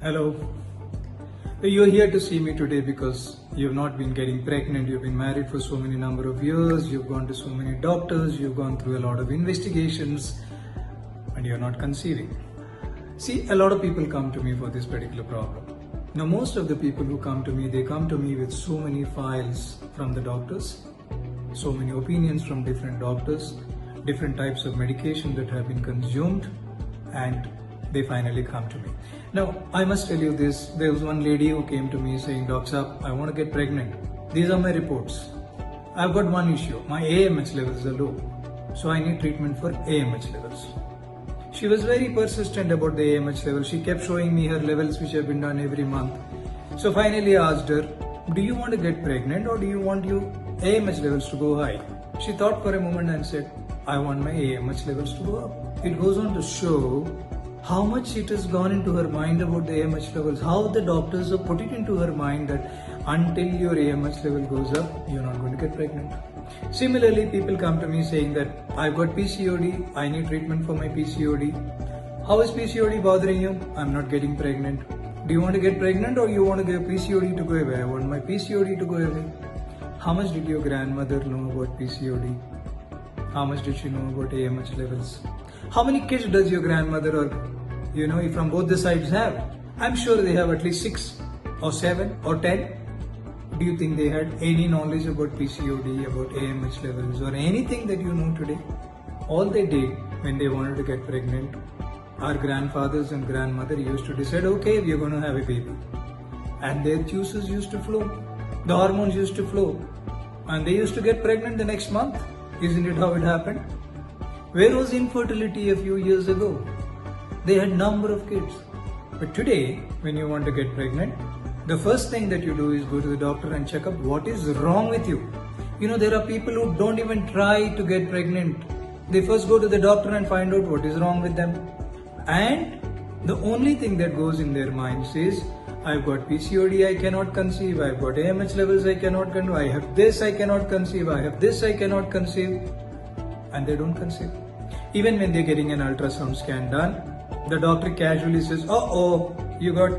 Hello. You're here to see me today because you've not been getting pregnant. You've been married for so many number of years. You've gone to so many doctors. You've gone through a lot of investigations and you're not conceiving. See, a lot of people come to me for this particular problem. Now, most of the people who come to me, they come to me with so many files from the doctors, so many opinions from different doctors, different types of medication that have been consumed, and they finally come to me. Now, I must tell you this, there was one lady who came to me saying, Doc Saab, I want to get pregnant. These are my reports. I've got one issue, my AMH levels are low, so I need treatment for AMH levels. She was very persistent about the AMH levels. She kept showing me her levels which have been done every month. So finally I asked her, do you want to get pregnant or do you want your AMH levels to go high? She thought for a moment and said, I want my AMH levels to go up. It goes on to show how much it has gone into her mind about the AMH levels, how the doctors have put it into her mind that until your AMH level goes up, you're not going to get pregnant. Similarly, people come to me saying that I've got PCOD, I need treatment for my PCOD. How is PCOD bothering you? I'm not getting pregnant. Do you want to get pregnant or you want to get PCOD to go away? I want my PCOD to go away. How much did your grandmother know about PCOD? How much did she know about AMH levels? How many kids does your grandmother or from both the sides have? I'm sure they have at least 6 or 7 or 10. Do you think they had any knowledge about PCOD, about AMH levels or anything that you know today? All they did when they wanted to get pregnant, our grandfathers and grandmother used to decide, okay, we're going to have a baby. And their juices used to flow. The hormones used to flow. And they used to get pregnant the next month. Isn't it how it happened? Where was infertility a few years ago? They had number of kids. But today, when you want to get pregnant, the first thing that you do is go to the doctor and check up what is wrong with you. There are people who don't even try to get pregnant. They first go to the doctor and find out what is wrong with them. And the only thing that goes in their minds is, I've got PCOD, I cannot conceive. I've got AMH levels, I cannot conceive. I have this, I cannot conceive. I have this, I cannot conceive. And they don't conceive. Even when they're getting an ultrasound scan done, the doctor casually says, you got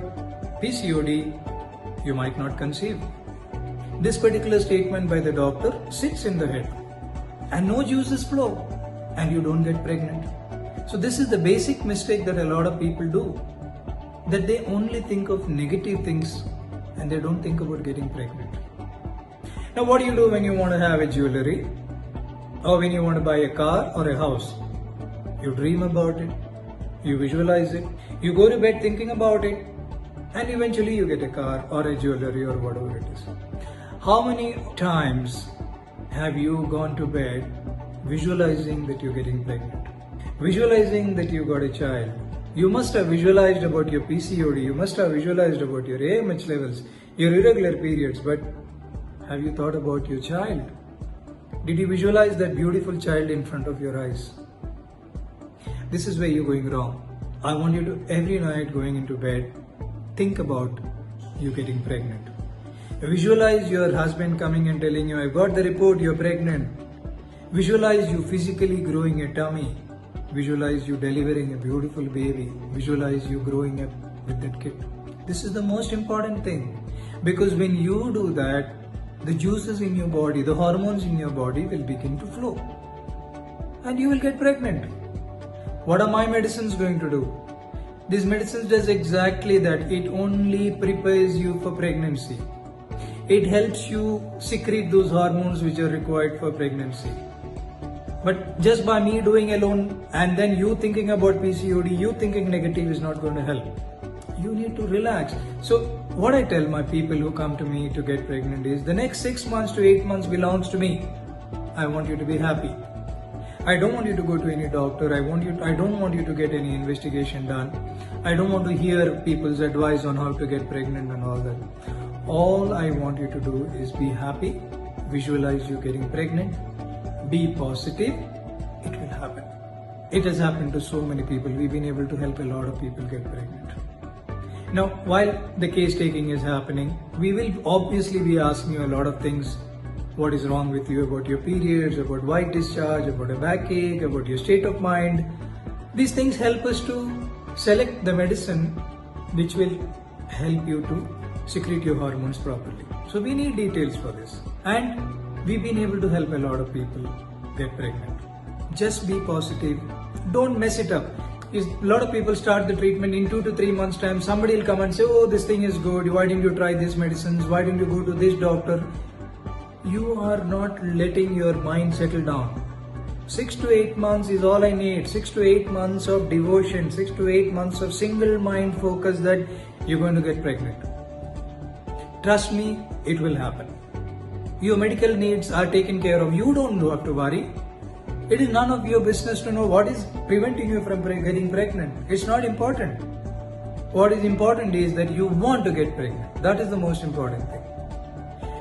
PCOD, you might not conceive. This particular statement by the doctor sits in the head and no juices flow and you don't get pregnant. So this is the basic mistake that a lot of people do, that they only think of negative things and they don't think about getting pregnant. Now what do you do when you want to have a jewelry or when you want to buy a car or a house? You dream about it, you visualize it, you go to bed thinking about it, and eventually you get a car or a jewelry or whatever it is. How many times have you gone to bed visualizing that you're getting pregnant? Visualizing that you got a child? You must have visualized about your PCOD, you must have visualized about your AMH levels, your irregular periods, but have you thought about your child? Did you visualize that beautiful child in front of your eyes? This is where you're going wrong. I want you to, every night going into bed, think about you getting pregnant. Visualize your husband coming and telling you, I've got the report, you're pregnant. Visualize you physically growing a tummy. Visualize you delivering a beautiful baby. Visualize you growing up with that kid. This is the most important thing. Because when you do that, the juices in your body, the hormones in your body will begin to flow. And you will get pregnant. What are my medicines going to do? These medicines does exactly that. It only prepares you for pregnancy. It helps you secrete those hormones which are required for pregnancy. But just by me doing alone and then you thinking about PCOD, you thinking negative is not going to help. You need to relax. So what I tell my people who come to me to get pregnant is, the next 6 months to 8 months belongs to me. I want you to be happy. I don't want you to go to any doctor. I don't want you to get any investigation done. I don't want to hear people's advice on how to get pregnant and all that. All I want you to do is be happy, visualize you getting pregnant, be positive, it will happen. It has happened to so many people. We've been able to help a lot of people get pregnant. Now, while the case taking is happening, we will obviously be asking you a lot of things. What is wrong with you, about your periods, about white discharge, about a backache, about your state of mind. These things help us to select the medicine which will help you to secrete your hormones properly. So we need details for this. And we've been able to help a lot of people get pregnant. Just be positive. Don't mess it up. A lot of people start the treatment in 2 to 3 months time. Somebody will come and say, oh, this thing is good. Why didn't you try these medicines? Why didn't you go to this doctor? You are not letting your mind settle down. 6 to 8 months is all I need. 6 to 8 months of devotion, 6 to 8 months of single mind focus that you're going to get pregnant. Trust me, it will happen. Your medical needs are taken care of. You don't have to worry. It is none of your business to know what is preventing you from getting pregnant. It's not important. What is important is that you want to get pregnant. That is the most important thing.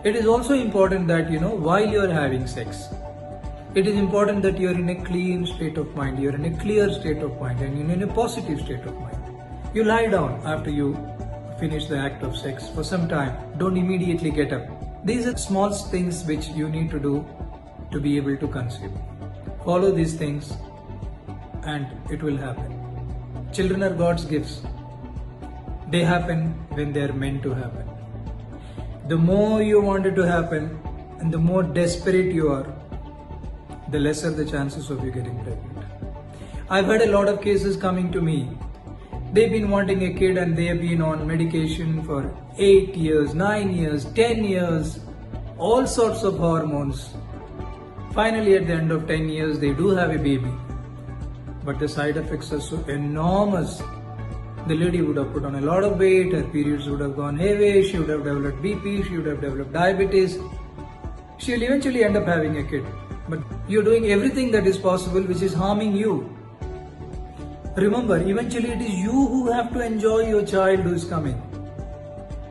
It is also important that, while you're having sex, it is important that you're in a clean state of mind, you're in a clear state of mind, and you're in a positive state of mind. You lie down after you finish the act of sex for some time. Don't immediately get up. These are small things which you need to do to be able to conceive. Follow these things and it will happen. Children are God's gifts. They happen when they are meant to happen. The more you want it to happen and the more desperate you are, the lesser the chances of you getting pregnant. I've had a lot of cases coming to me. They've been wanting a kid and they have been on medication for 8 years, 9 years, 10 years, all sorts of hormones. Finally, at the end of 10 years, they do have a baby. But the side effects are so enormous. The lady would have put on a lot of weight, her periods would have gone heavy, she would have developed BP, she would have developed diabetes. She will eventually end up having a kid. But you're doing everything that is possible which is harming you. Remember, eventually it is you who have to enjoy your child who is coming.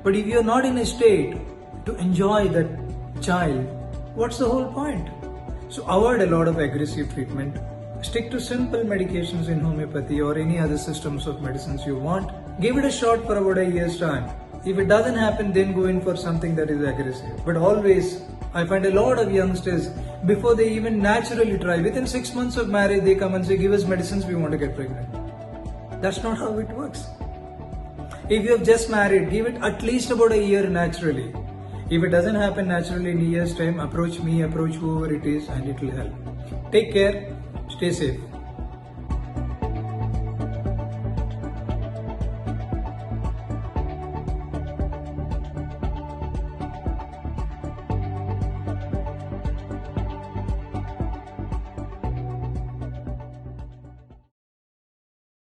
But if you're not in a state to enjoy that child, what's the whole point? So avoid a lot of aggressive treatment. Stick to simple medications in homeopathy or any other systems of medicines you want. Give it a shot for about a year's time. If it doesn't happen, then go in for something that is aggressive. But always, I find a lot of youngsters, before they even naturally try, within 6 months of marriage, they come and say, give us medicines, we want to get pregnant. That's not how it works. If you have just married, give it at least about a year naturally. If it doesn't happen naturally in a year's time, approach me, approach whoever it is, and it will help. Take care, stay safe.